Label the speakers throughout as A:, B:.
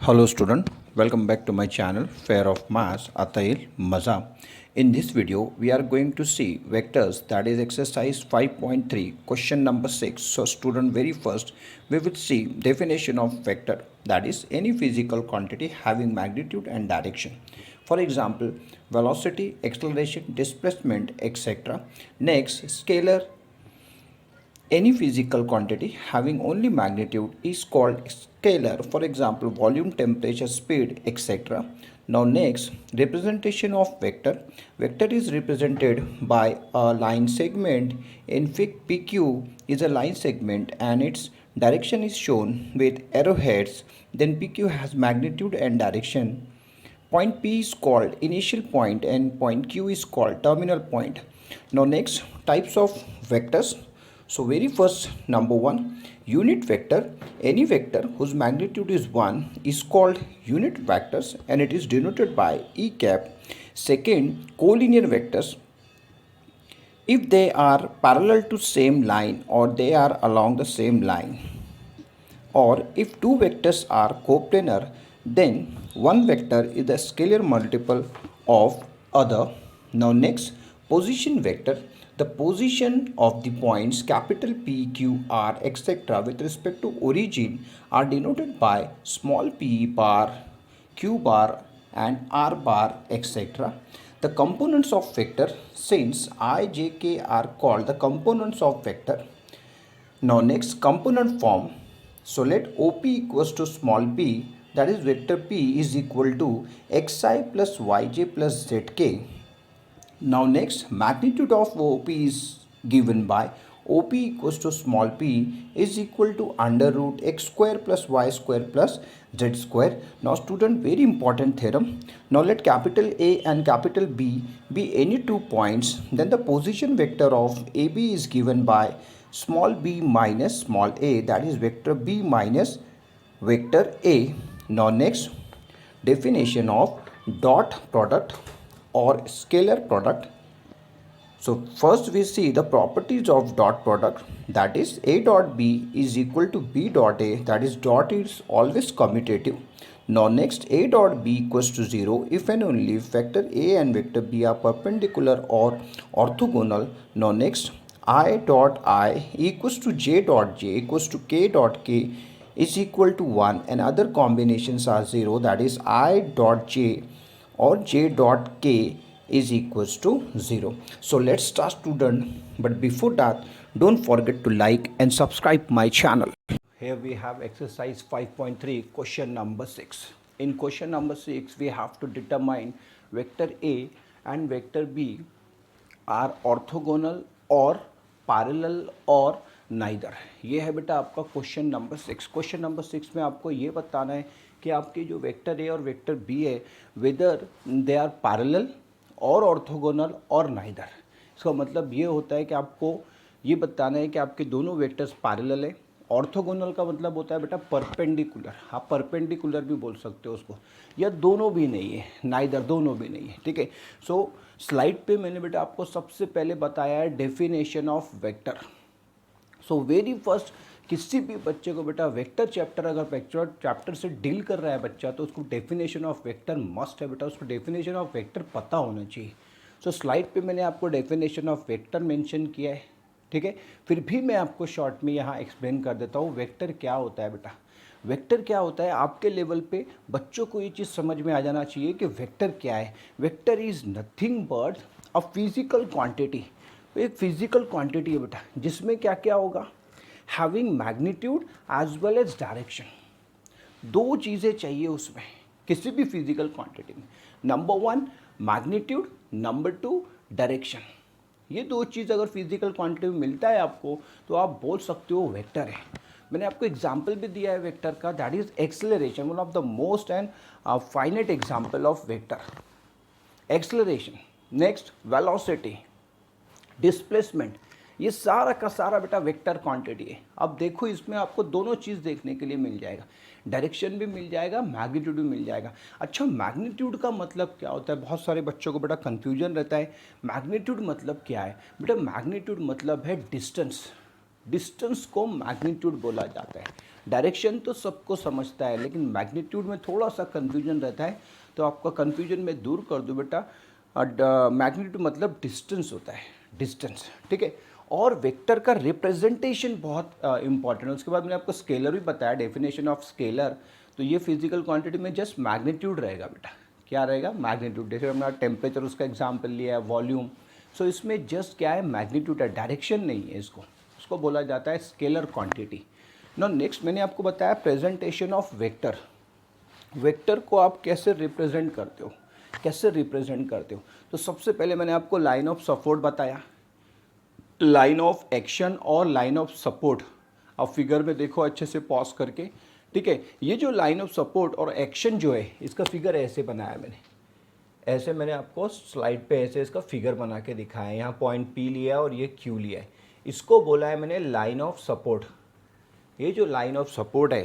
A: Hello student, welcome back to my channel Fair of Maths Atail Maza. In this video we are going to see vectors, that is exercise 5.3 question number 6. So student, very first we will see definition of vector, that is any physical quantity having magnitude and direction. For example, velocity, acceleration, displacement, etc. Next, scalar. Any physical quantity having only magnitude is called scalar. For example, volume, temperature, speed, etc. Now next, representation of vector. Vector is represented by a line segment. In fact, PQ is a line segment and its direction is shown with arrowheads. Then PQ has magnitude and direction. Point P is called initial point and point Q is called terminal point. Now next, types of vectors. So very first, number one, unit vector. Any vector whose magnitude is 1 is called unit vectors and it is denoted by E cap. Second, collinear vectors. If they are parallel to same line or they are along the same line, or if two vectors are coplanar, then one vector is the scalar multiple of other. Now next, position vector. The position of the points capital P, Q, R, etc. with respect to origin are denoted by small p bar, q bar and r bar, etc. The components of vector, since I, J, K are called the components of vector. Now next, component form. So let OP equals to small p, that is vector P is equal to xi plus yj plus zk. Now next, magnitude of OP is given by OP equals to small p is equal to under root x square plus y square plus z square. Now student, very important theorem. Now let capital A and capital B be any two points. Then the position vector of AB is given by small b minus small a, that is vector B minus vector A. Now next, definition of dot product or scalar product. So first we see the properties of dot product, that is A dot B is equal to B dot A, that is dot is always commutative. Now next, A dot B equals to 0 if and only if vector A and vector B are perpendicular or orthogonal. Now next, I dot I equals to J dot J equals to K dot K is equal to 1 and other combinations are 0, that is I dot J or J dot K is equals to 0. So let's start student, but before that don't forget to like and subscribe my channel. Here we have exercise 5.3 question number 6. In question number 6 we have to determine vector A and vector B are orthogonal or parallel और neither. ये है बेटा आपका question number 6. Question number 6 में आपको ये बताना है कि आपके जो वेक्टर ए और वेक्टर बी है वेदर दे आर पैरेलल और ऑर्थोगोनल और नाइदर. इसका मतलब ये होता है कि आपको ये बताना है कि आपके दोनों वेक्टर्स पैरेलल है. ऑर्थोगोनल का मतलब होता है बेटा परपेंडिकुलर, आप परपेंडिकुलर भी बोल सकते हो उसको, या दोनों भी नहीं है, नाइदर दोनों भी नहीं है. ठीक है. सो स्लाइड पे मैंने बेटा आपको सबसे पहले बताया है definition of vector. So very first, किसी भी बच्चे को बेटा वेक्टर चैप्टर अगर वेक्टर चैप्टर से डील कर रहा है बच्चा तो उसको डेफिनेशन ऑफ वेक्टर मस्ट है बेटा, उसको डेफिनेशन ऑफ वेक्टर पता होना चाहिए. सो स्लाइड पे मैंने आपको डेफिनेशन ऑफ वेक्टर मेंशन किया है. ठीक है. फिर भी मैं आपको शॉर्ट में यहाँ एक्सप्लेन कर देता हूँ वेक्टर क्या होता है बेटा. वेक्टर क्या होता है, आपके लेवल पे बच्चों को ये चीज़ समझ में आ जाना चाहिए कि वेक्टर क्या है. Vector is nothing but a physical quantity. एक फिजिकल क्वांटिटी है बेटा जिसमें क्या क्या होगा, having magnitude as well as direction. दो चीज़ें चाहिए उसमें किसी भी फिजिकल क्वांटिटी में. Number one magnitude, number two direction. ये दो चीज़ अगर फिजिकल क्वांटिटी में मिलता है आपको तो आप बोल सकते हो वेक्टर है. मैंने आपको एग्जाम्पल भी दिया है वेक्टर का, that is acceleration, one of the most and finite example of vector acceleration. Next, velocity, displacement, ये सारा का सारा बेटा वेक्टर क्वांटिटी है. अब देखो इसमें आपको दोनों चीज़ देखने के लिए मिल जाएगा, डायरेक्शन भी मिल जाएगा, मैग्नीट्यूड भी मिल जाएगा. अच्छा, मैग्नीट्यूड का मतलब क्या होता है, बहुत सारे बच्चों को बेटा कन्फ्यूजन रहता है. मैग्नीट्यूड मतलब क्या है बेटा, मैग्नीट्यूड मतलब है डिस्टेंस. डिस्टेंस को मैग्नीट्यूड बोला जाता है। डायरेक्शन तो सबको समझता है, लेकिन मैग्नीट्यूड में थोड़ा सा कन्फ्यूजन रहता है, तो आपका कन्फ्यूजन मैं दूर कर दूँ बेटा। मैग्नीट्यूड मतलब डिस्टेंस होता है, डिस्टेंस, ठीक है। और वेक्टर का रिप्रेजेंटेशन बहुत इंपॉर्टेंट है। उसके बाद मैंने आपको स्केलर भी बताया, डेफिनेशन ऑफ स्केलर। तो ये फिजिकल क्वांटिटी में जस्ट मैग्नीट्यूड रहेगा बेटा। क्या रहेगा? मैग्नीट्यूड। जैसे हमने टेम्परेचर उसका एग्जाम्पल लिया है, वॉल्यूम। सो इसमें जस्ट क्या है? मैग्नीट्यूड है, डायरेक्शन नहीं है। इसको बोला जाता है स्केलर क्वांटिटी। नाउ नेक्स्ट मैंने आपको बताया प्रेजेंटेशन ऑफ वेक्टर। वेक्टर को आप कैसे रिप्रेजेंट करते हो, कैसे रिप्रेजेंट करते हो? तो सबसे पहले मैंने आपको लाइन ऑफ सपोर्ट बताया, लाइन ऑफ एक्शन और लाइन ऑफ सपोर्ट। आप फिगर में देखो अच्छे से पॉज करके, ठीक है। ये जो लाइन ऑफ सपोर्ट और एक्शन जो है, इसका फिगर ऐसे बनाया मैंने, ऐसे मैंने आपको स्लाइड पे ऐसे इसका फिगर बना के दिखाया है। यहाँ पॉइंट पी लिया है और ये क्यू लिया है। इसको बोला है मैंने लाइन ऑफ सपोर्ट। ये जो लाइन ऑफ सपोर्ट है,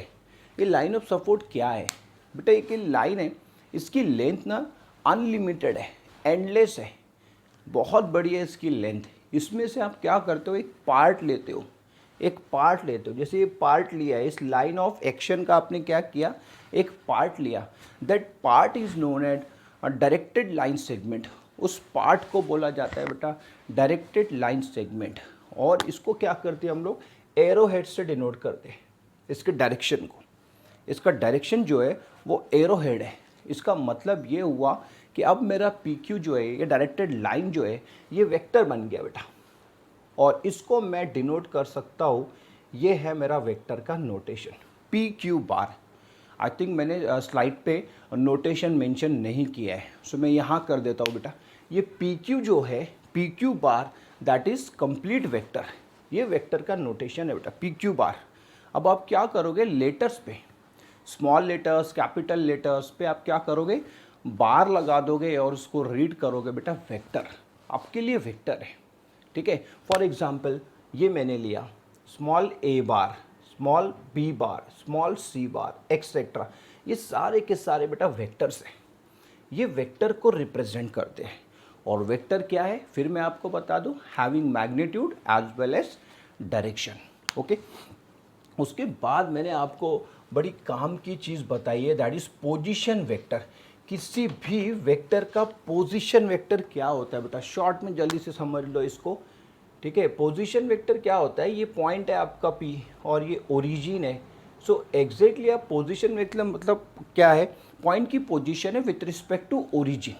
A: ये लाइन ऑफ सपोर्ट क्या है बेटा? एक लाइन है, इसकी लेंथ ना अनलिमिटेड है, एंडलेस है, बहुत बड़ी है इसकी लेंथ। इसमें से आप क्या करते हो? एक पार्ट लेते हो, एक पार्ट लेते हो। जैसे ये पार्ट लिया है, इस लाइन ऑफ एक्शन का आपने क्या किया? एक पार्ट लिया। That part is known at directed line segment. उस पार्ट को बोला जाता है बेटा डायरेक्टेड लाइन सेगमेंट। और इसको क्या करते हैं हम लोग? एरो हेड से डिनोट करते हैं इसके डायरेक्शन को। इसका डायरेक्शन जो है वो एरो हेड है। इसका मतलब ये हुआ कि अब मेरा पी क्यू जो है, ये डायरेक्टेड लाइन जो है, ये वेक्टर बन गया बेटा। और इसको मैं डिनोट कर सकता हूँ, ये है मेरा वेक्टर का notation, P Q bar. I think मैंने स्लाइड पे नोटेशन मेंशन नहीं किया है, सो मैं यहाँ कर देता हूँ बेटा। ये पी क्यू जो है, P Q bar, that is complete vector. ये वेक्टर का नोटेशन है बेटा, पी क्यू बार। अब आप क्या करोगे? लेटर्स पे, स्मॉल लेटर्स, कैपिटल लेटर्स पे आप क्या करोगे? बार लगा दोगे और उसको रीड करोगे बेटा वेक्टर। आपके लिए वेक्टर है, ठीक है। फॉर एग्जाम्पल ये मैंने लिया स्मॉल ए बार, small B bar, small C बार, एक्सेट्रा। ये सारे के सारे बेटा वेक्टर्स हैं। ये वेक्टर को रिप्रेजेंट करते हैं। और वेक्टर क्या है? फिर मैं आपको बता दूं, having magnitude as well as direction. Okay, उसके बाद मैंने आपको बड़ी काम की चीज़ बताई है, दैट इज पोजीशन वेक्टर। किसी भी वेक्टर का पोजीशन वेक्टर क्या होता है बेटा? शॉर्ट में जल्दी से समझ लो इसको, ठीक है। पोजीशन वेक्टर क्या होता है? ये पॉइंट है आपका P और ये ओरिजिन है। सो एग्जैक्टली आप पोजीशन वेक्टर मतलब क्या है? पॉइंट की पोजीशन है with respect to origin.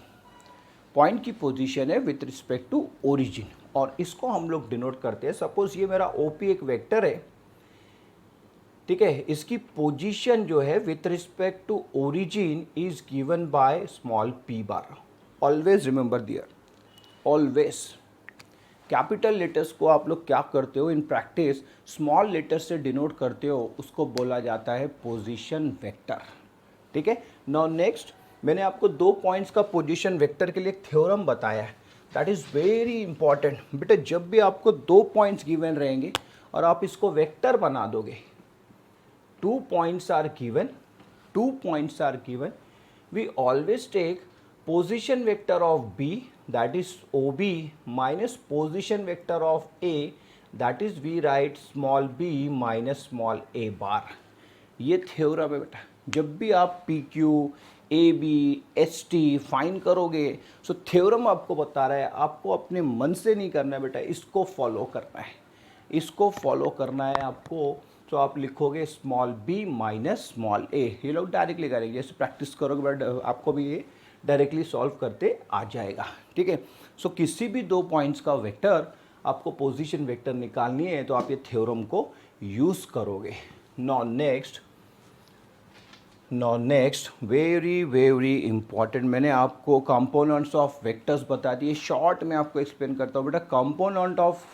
A: Point की पोजीशन है विथ रिस्पेक्ट टू ओरिजिन, और इसको हम लोग डिनोट करते हैं। सपोज ये मेरा OP एक वेक्टर है, ठीक है। इसकी पोजीशन जो है with respect to origin is given by small p bar. Always remember there, always. Capital letters को आप लोग क्या करते हो इन प्रैक्टिस? स्मॉल लेटर्स से डिनोट करते हो, उसको बोला जाता है पोजीशन वेक्टर, ठीक है। नाउ नेक्स्ट, मैंने आपको 2 पॉइंट्स का पोजीशन वेक्टर के लिए एक थ्योरम बताया है, दैट इज़ वेरी इंपॉर्टेंट बेटा। जब भी आपको 2 पॉइंट्स गिवन रहेंगे और आप इसको वेक्टर बना दोगे, 2 points are given, 2 points are given, we always take position vector of B, that is OB, minus position vector of A, that is we write small b minus small a bar। ये theorem है बेटा। जब भी आप P Q, A B, H T fine करोगे, so theorem आपको बता रहा है, आपको अपने मन से नहीं करना है बेटा, इसको फॉलो करना है, इसको फॉलो करना है आपको। तो आप लिखोगे small b minus small a। ये लोग डायरेक्टली करेंगे, जैसे प्रैक्टिस करोगे बट आपको भी ये डायरेक्टली सॉल्व करते आ जाएगा, ठीक है। सो किसी भी 2 पॉइंट्स का वेक्टर आपको पोजीशन वेक्टर निकालनी है, तो आप ये थ्योरम को यूज़ करोगे। Now next very very important, मैंने आपको कंपोनेंट्स ऑफ वेक्टर्स बता दिए। शॉर्ट में आपको एक्सप्लेन करता हूँ बेटा। कंपोनेंट ऑफ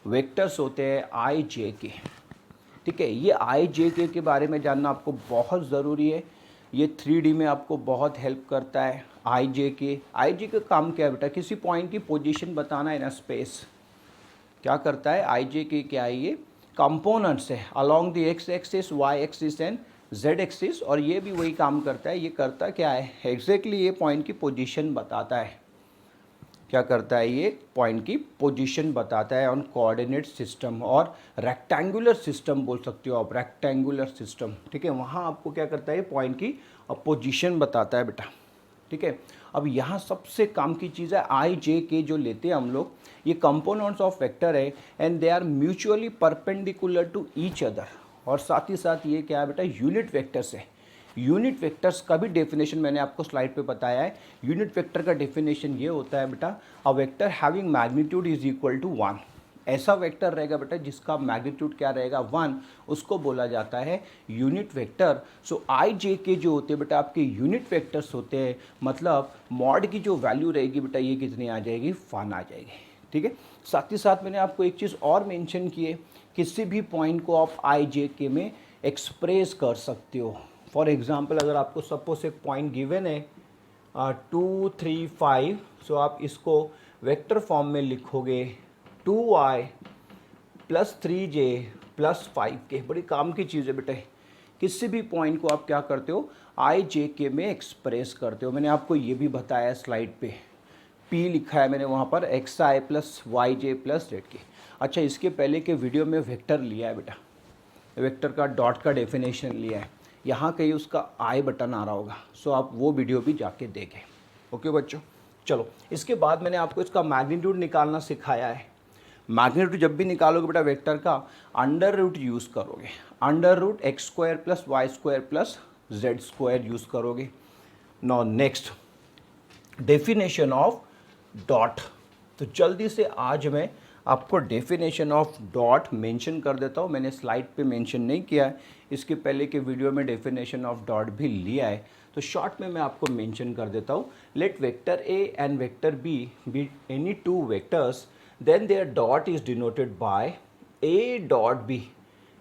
A: वेक्टर्स होते हैं आई जे के, ठीक है। ये आई जे के बारे में जानना आपको बहुत ज़रूरी है। ये 3D में आपको बहुत हेल्प करता है। आई जे के काम क्या है बेटा? किसी पॉइंट की पोजीशन बताना है ना, स्पेस। क्या करता है आई जे के? क्या है ये? कंपोनेंट्स है along the X axis, Y axis and Z axis. और ये भी वही काम करता है। ये करता क्या है? एग्जैक्टली ये पॉइंट की पोजीशन बताता है। क्या करता है, ये पॉइंट की पोजीशन बताता है ऑन कोऑर्डिनेट सिस्टम, और रेक्टेंगुलर सिस्टम बोल सकते हो आप, रेक्टेंगुलर सिस्टम, ठीक है। वहाँ आपको क्या करता है, ये पॉइंट की पोजीशन बताता है बेटा, ठीक है। अब यहाँ सबसे काम की चीज़ है आई जे के जो लेते हैं हम लोग, ये कंपोनेंट्स ऑफ वेक्टर है and they are mutually perpendicular to each other, और साथ ही साथ ये क्या है बेटा, यूनिट वेक्टर्स है। यूनिट वेक्टर्स का भी डेफिनेशन मैंने आपको स्लाइड पे बताया है। यूनिट वेक्टर का डेफिनेशन ये होता है बेटा, a vector having magnitude is equal to 1। ऐसा वेक्टर रहेगा बेटा जिसका मैग्नीट्यूड क्या रहेगा, 1, उसको बोला जाता है यूनिट वेक्टर। सो आई जे के जो होते हैं बेटा आपके यूनिट वेक्टर्स होते हैं, मतलब मॉड की जो वैल्यू रहेगी बेटा ये कितनी आ जाएगी, 1 आ जाएगी, ठीक है। साथ ही साथ मैंने आपको एक चीज़ और मेंशन की है, किसी भी पॉइंट को आप आई जे के में एक्सप्रेस कर सकते हो। फॉर एग्जाम्पल अगर आपको सपोज एक पॉइंट गिवन है 2 3 5, सो आप इसको वेक्टर फॉर्म में लिखोगे 2i plus 3j plus 5k। बड़ी काम की चीज़ है बेटे, किसी भी पॉइंट को आप क्या करते हो, आई जे के में एक्सप्रेस करते हो। मैंने आपको ये भी बताया स्लाइड पे, p लिखा है मैंने वहाँ पर xi प्लस वाई जे प्लस जेड के। अच्छा, इसके पहले के वीडियो में वेक्टर लिया है बेटा, वेक्टर का डॉट का डेफिनेशन लिया है, यहाँ कहीं उसका आई बटन आ रहा होगा, सो आप वो वीडियो भी जाके देखें। ओके बच्चों, चलो इसके बाद मैंने आपको इसका मैग्नीट्यूड निकालना सिखाया है। मैग्नीट्यूड जब भी निकालोगे बेटा वेक्टर का, अंडर रूट यूज़ करोगे, under root x square plus y square plus z square use करोगे। Now next, definition of dot. तो जल्दी से आज मैं आपको डेफिनेशन ऑफ डॉट मेंशन कर देता हूँ। मैंने स्लाइड पे मेंशन नहीं किया है, इसके पहले के वीडियो में डेफिनेशन ऑफ डॉट भी लिया है, तो शॉर्ट में मैं आपको मेंशन कर देता हूँ। Let vector A and vector B any two vectors, then their dot is denoted by A dot B.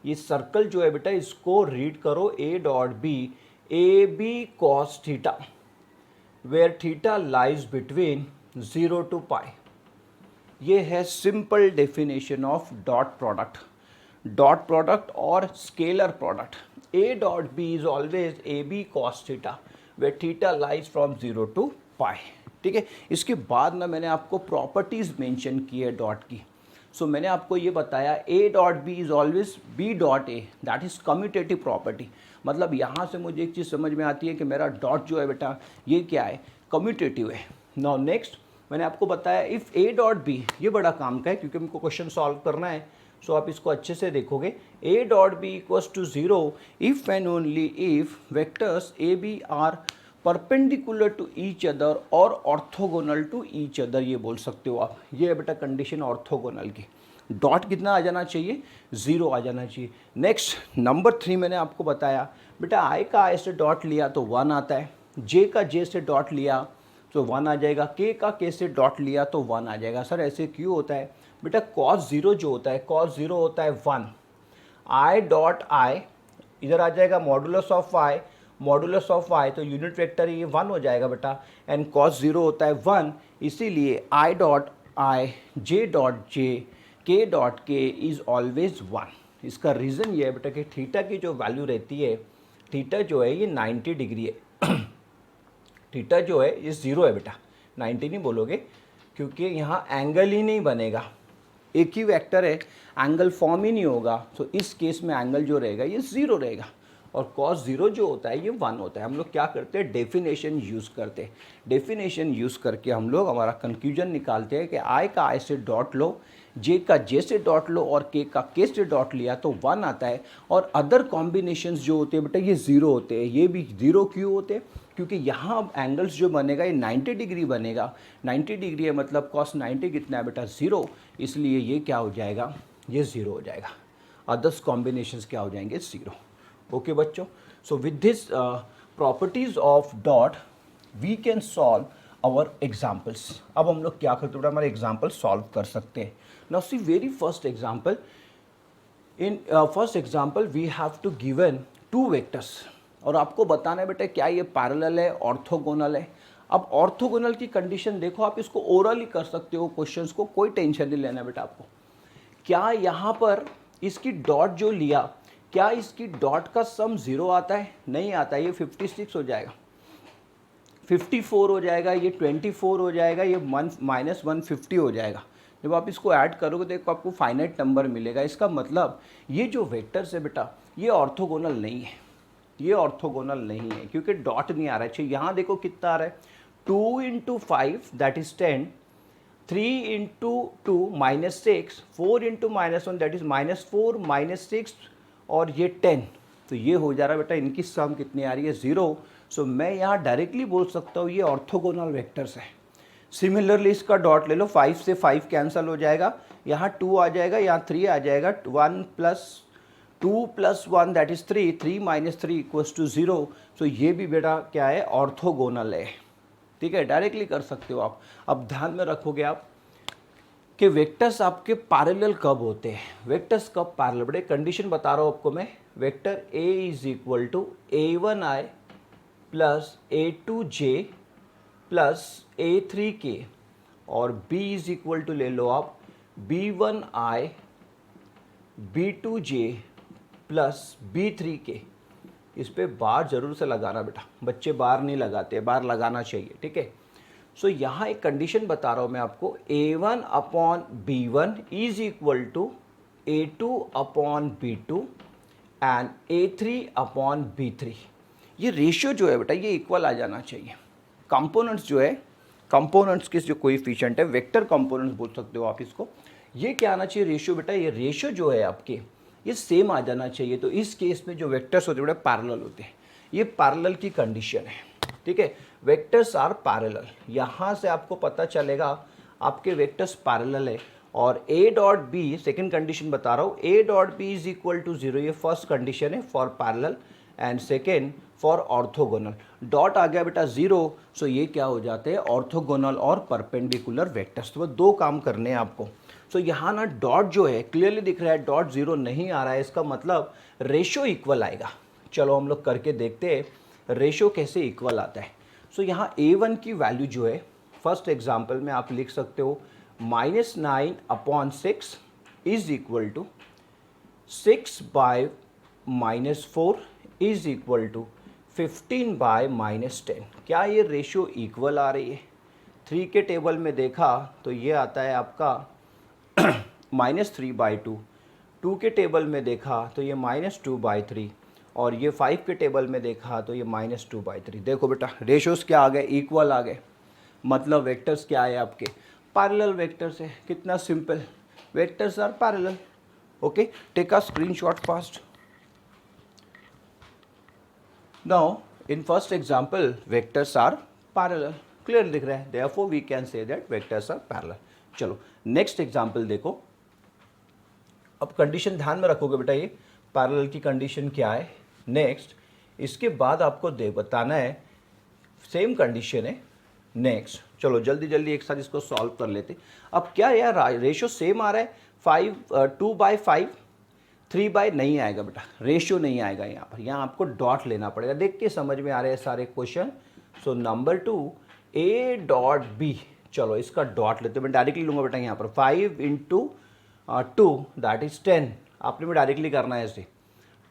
A: ये सर्कल जो है बेटा इसको रीड करो, A dot B, A B cos theta, where theta lies between 0 to pi. ये है simple definition of dot product. Dot product और scalar product, A dot B is always A B cos theta, where theta lies from 0 to पाई, ठीक है। इसके बाद ना मैंने आपको प्रॉपर्टीज़ मेंशन की है डॉट की। सो मैंने आपको ये बताया A dot B is always B dot A, that is commutative property. मतलब यहाँ से मुझे एक चीज़ समझ में आती है कि मेरा डॉट जो है बेटा ये क्या है, कम्यूटेटिव है। नाउ नेक्स्ट, मैंने आपको बताया इफ़ ए डॉट बी, ये बड़ा काम का है क्योंकि हमको क्वेश्चन सॉल्व करना है, सो आप इसको अच्छे से देखोगे। A dot B equals to 0 if and only if vectors A B are perpendicular to each other और ऑर्थोगोनल टू ईच अदर, ये बोल सकते हो आप। ये है बेटा कंडीशन ऑर्थोगोनल की। डॉट कितना आ जाना चाहिए, 0 आ जाना चाहिए। नेक्स्ट नंबर 3 मैंने आपको बताया बेटा आई का आई से डॉट लिया तो 1 आता है, जे का जे से डॉट लिया तो 1 आ जाएगा, के का के से डॉट लिया तो 1 आ जाएगा। सर ऐसे क्यों होता है बेटा, कॉस 0 जो होता है, कॉस 0 होता है 1, आई डॉट आई इधर आ जाएगा modulus of i, modulus of i तो यूनिट वेक्टर ये 1 हो जाएगा बेटा, एंड कॉस 0 होता है 1, इसीलिए I dot I, J dot J, के डॉट के इज़ ऑलवेज 1। इसका रीज़न ये है बेटा कि थीटा की जो वैल्यू रहती है, थीटा जो है ये 90 डिग्री है। थीटा जो है ये 0 है बेटा, 90 नहीं बोलोगे क्योंकि यहाँ एंगल ही नहीं बनेगा, एक ही वेक्टर है, एंगल फॉर्म ही नहीं होगा। तो इस केस में एंगल जो रहेगा ये 0 रहेगा, और cos 0 जो होता है ये 1 होता है। हम लोग क्या करते हैं, डेफिनेशन यूज़ करते हैं। डेफिनेशन यूज़ करके हम लोग हमारा कंक्लूजन निकालते हैं कि आई का आई से डॉट लो, जे का जे से डॉट लो और के का के से डॉट लिया तो 1 आता है, और अदर कॉम्बिनेशंस जो होते हैं बेटा ये 0 होते हैं। ये भी 0 क्यों होते हैं, क्योंकि यहाँ एंगल्स जो बनेगा ये 90 डिग्री बनेगा। 90 डिग्री है मतलब cos 90 कितना है बेटा, 0, इसलिए ये क्या हो जाएगा, ये 0 हो जाएगा। अदर्स कॉम्बिनेशंस क्या हो जाएंगे, 0। ओके बच्चों, so with this properties of dot we can solve our examples. अब हम लोग क्या करते हैं बेटा, हमारे एग्जाम्पल सॉल्व कर सकते हैं। Now see very first example, in first example we have to given 2 vectors, और आपको बताना है बेटा क्या ये पैरेलल है, ऑर्थोगोनल है। अब ऑर्थोगोनल की कंडीशन देखो, आप इसको ओरली कर सकते हो क्वेश्चंस को, कोई टेंशन नहीं लेना बेटा आपको। क्या यहाँ पर इसकी डॉट जो लिया, क्या इसकी डॉट का सम 0 आता है, नहीं आता है, ये 56 हो जाएगा। 54 हो जाएगा, ये 24 हो जाएगा, ये -150 हो जाएगा। जब आप इसको ऐड करोगे तो आपको फाइनाइट नंबर मिलेगा। इसका मतलब ये जो वेक्टर्स है बेटा, ये ऑर्थोगोनल नहीं है, ये ऑर्थोगोनल नहीं है क्योंकि डॉट नहीं आ रहा है। अच्छा यहाँ देखो कितना आ रहा है, 2 × 5 दैट इज 10, 3 × 2 -6, 4 × -1 दैट इज -4, -6 और ये 10। तो ये हो जा रहा है बेटा, इनकी सम कितनी आ रही है, 0। सो मैं यहाँ डायरेक्टली बोल सकता हूँ ये ऑर्थोगोनल वेक्टर्स है। सिमिलरली इसका डॉट ले लो, 5 से 5 कैंसिल हो जाएगा, यहाँ 2 आ जाएगा, यहाँ 3 आ जाएगा, 1 + 2 + 1 दैट इज 3, 3 - 3 = 0। सो ये भी बेटा क्या है, ऑर्थोगोनल है। ठीक है, डायरेक्टली कर सकते हो आप। अब ध्यान में रखोगे आप कि वेक्टर्स आपके पैरेलल कब होते हैं, वेक्टर्स कब पैरेलल, बड़े कंडीशन बता रहा हूँ आपको मैं। Vector A = a1i + a2j + a3k और B = ले लो आप b1i b2j + b3k। इस पर बार जरूर से लगाना बेटा, बच्चे बार नहीं लगाते, बार लगाना चाहिए। ठीक है, सो यहाँ एक कंडीशन बता रहा हूँ मैं आपको, a1/b1 = a2/b2 एंड a3/b3। ये रेशियो जो है बेटा ये इक्वल आ जाना चाहिए। कंपोनेंट्स जो है, कंपोनेंट्स के जो कोएफिशिएंट है, वेक्टर कंपोनेंट्स बोल सकते हो आप इसको, ये क्या आना चाहिए रेशियो बेटा, ये रेशियो जो है आपके ये सेम आ जाना चाहिए। तो इस केस में जो वेक्टर्स होते हैं बेटा पैरेलल होते हैं, ये पैरेलल की कंडीशन है। ठीक है, वेक्टर्स आर पैरेलल, यहाँ से आपको पता चलेगा आपके वेक्टर्स पैरेलल है। और a.b, सेकेंड कंडीशन बता रहा हूँ, a.b = 0, ये फर्स्ट कंडीशन है for parallel and second for orthogonal. Dot आ गया बेटा 0, सो ये क्या हो जाते हैं, ऑर्थोगोनल और परपेंडिकुलर वेक्टर्स। तो वो दो काम करने हैं आपको। सो यहाँ ना डॉट जो है क्लियरली दिख रहा है, डॉट 0 नहीं आ रहा है, इसका मतलब रेशो इक्वल आएगा। चलो हम लोग करके देखते हैं रेशो कैसे इक्वल आता है। सो यहाँ a1 की वैल्यू जो है, फर्स्ट एग्जाम्पल में आप लिख सकते हो -9/6 = 6/-4 = 15/-10। क्या ये रेशियो इक्वल आ रही है? 3 के टेबल में देखा तो ये आता है आपका -3/2, 2 के टेबल में देखा तो ये -2/3 और ये 5 के टेबल में देखा तो ये -2/3। देखो बेटा रेशियोज क्या आ गए, इक्वल आ गए। मतलब वेक्टर्स क्या है आपके, पैरेलल वेक्टर्स है। कितना simple, vectors are parallel. Okay, take a screenshot fast. Now in first example vectors are parallel, clear दिख रहा है, therefore we can say that vectors are parallel. चलो नेक्स्ट एग्जांपल देखो। अब कंडीशन ध्यान में रखोगे बेटा, ये पैरेलल की कंडीशन क्या है। नेक्स्ट इसके बाद आपको बताना है, सेम कंडीशन है। नेक्स्ट चलो जल्दी जल्दी एक साथ इसको सॉल्व कर लेते। अब क्या यार रेशियो सेम आ रहा है, 2/5, 3/, नहीं आएगा बेटा, रेशियो नहीं आएगा यहाँ पर। यहाँ आपको डॉट लेना पड़ेगा। देख के समझ में आ रहे हैं सारे क्वेश्चन। सो नंबर 2 a.b, चलो इसका डॉट लेते हैं। मैं डायरेक्टली लूँगा बेटा यहाँ पर 5 × 2 दैट इज 10, आपने भी डायरेक्टली करना है ऐसे।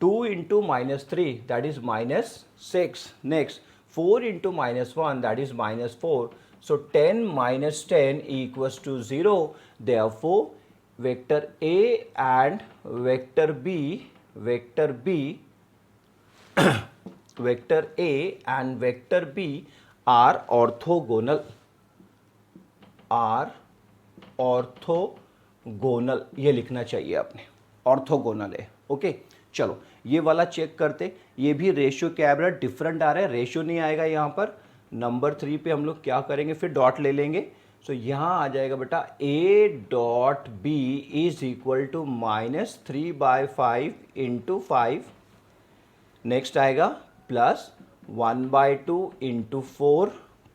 A: 2 × -3 that is -6। Next 4 × -1 that is -4। So 10 - 10 = 0। Therefore vector A and vector B vector A and vector B are orthogonal, ये लिखना चाहिए आपने, ऑर्थोगोनल है। ओके चलो ये वाला चेक करते, ये भी रेशियो क्या है, डिफरेंट आ रहा है, रेशियो नहीं आएगा यहाँ पर। नंबर 3 पे हम लोग क्या करेंगे, फिर डॉट ले लेंगे। सो यहाँ आ जाएगा बेटा a.b = -3/5 × 5। नेक्स्ट आएगा +1/2 × 4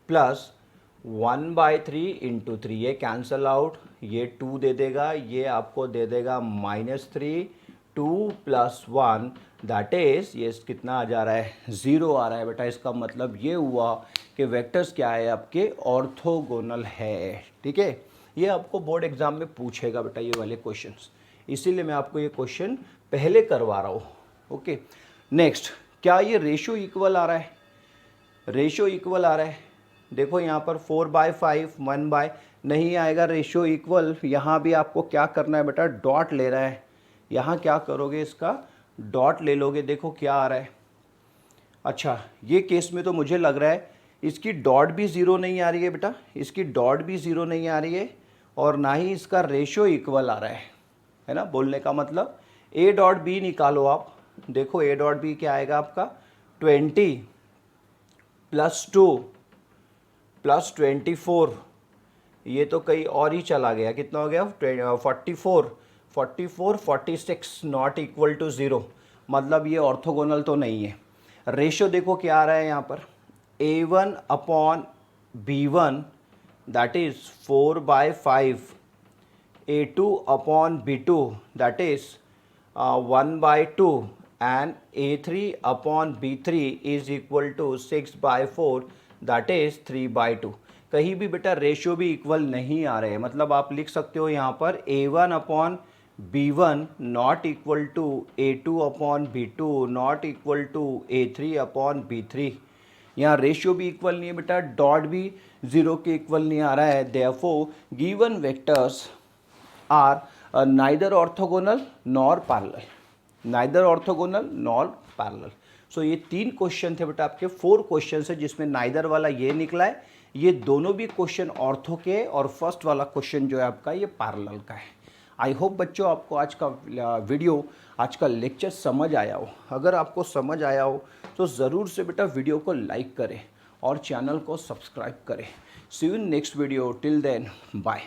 A: +1/3 × 3, ये कैंसल आउट, ये 2 दे देगा, ये आपको दे देगा -3, 2 + 1 दैट इज, ये कितना आ जा रहा है, 0 आ रहा है बेटा। इसका मतलब ये हुआ कि वेक्टर्स क्या है आपके, ऑर्थोगोनल है। ठीक है, ये आपको बोर्ड एग्जाम में पूछेगा बेटा ये वाले क्वेश्चंस, इसीलिए मैं आपको ये क्वेश्चन पहले करवा रहा हूँ। ओके नेक्स्ट, क्या ये रेशियो इक्वल आ रहा है, रेशियो इक्वल आ रहा है। देखो यहाँ पर 4/5 1/, नहीं आएगा रेशियो इक्वल। यहाँ भी आपको क्या करना है बेटा, डॉट ले रहा है, यहाँ क्या करोगे, इसका डॉट ले लोगे। देखो क्या आ रहा है, अच्छा ये केस में तो मुझे लग रहा है इसकी डॉट भी ज़ीरो नहीं आ रही है बेटा, इसकी डॉट भी ज़ीरो नहीं आ रही है, और ना ही इसका रेशियो इक्वल आ रहा है ना। बोलने का मतलब ए डॉट बी निकालो आप। देखो ए डॉट बी क्या आएगा आपका, 20 + 2 + 24, ये तो कहीं और ही चला गया, कितना हो गया 44 46 नॉट इक्वल टू 0, मतलब ये ऑर्थोगोनल तो नहीं है। रेशो देखो क्या आ रहा है यहाँ पर, A1/B1 that is 4/5, A2/B2 that is 1/2, and A3/B3 is equal to 6/4 that is 3/2। कहीं भी बेटा रेशियो भी इक्वल नहीं आ रहे हैं, मतलब आप लिख सकते हो यहाँ पर A1/B1 not equal to A2/B2 not equal to A3/B3। यहाँ रेशियो भी इक्वल नहीं है बेटा, डॉट भी ज़ीरो के इक्वल नहीं आ रहा है। Therefore given vectors are neither orthogonal nor parallel, neither orthogonal nor parallel. So ये 3 क्वेश्चन थे बेटा, आपके 4 क्वेश्चन है जिसमें नाइदर वाला ये निकला है। ये दोनों भी क्वेश्चन ऑर्थो के, और फर्स्ट वाला क्वेश्चन जो है आपका ये पैरेलल का है। आई होप बच्चों आपको आज का वीडियो, आज का लेक्चर समझ आया हो। अगर आपको समझ आया हो तो ज़रूर से बेटा वीडियो को लाइक करें और चैनल को सब्सक्राइब करें। See you in next video, till then bye.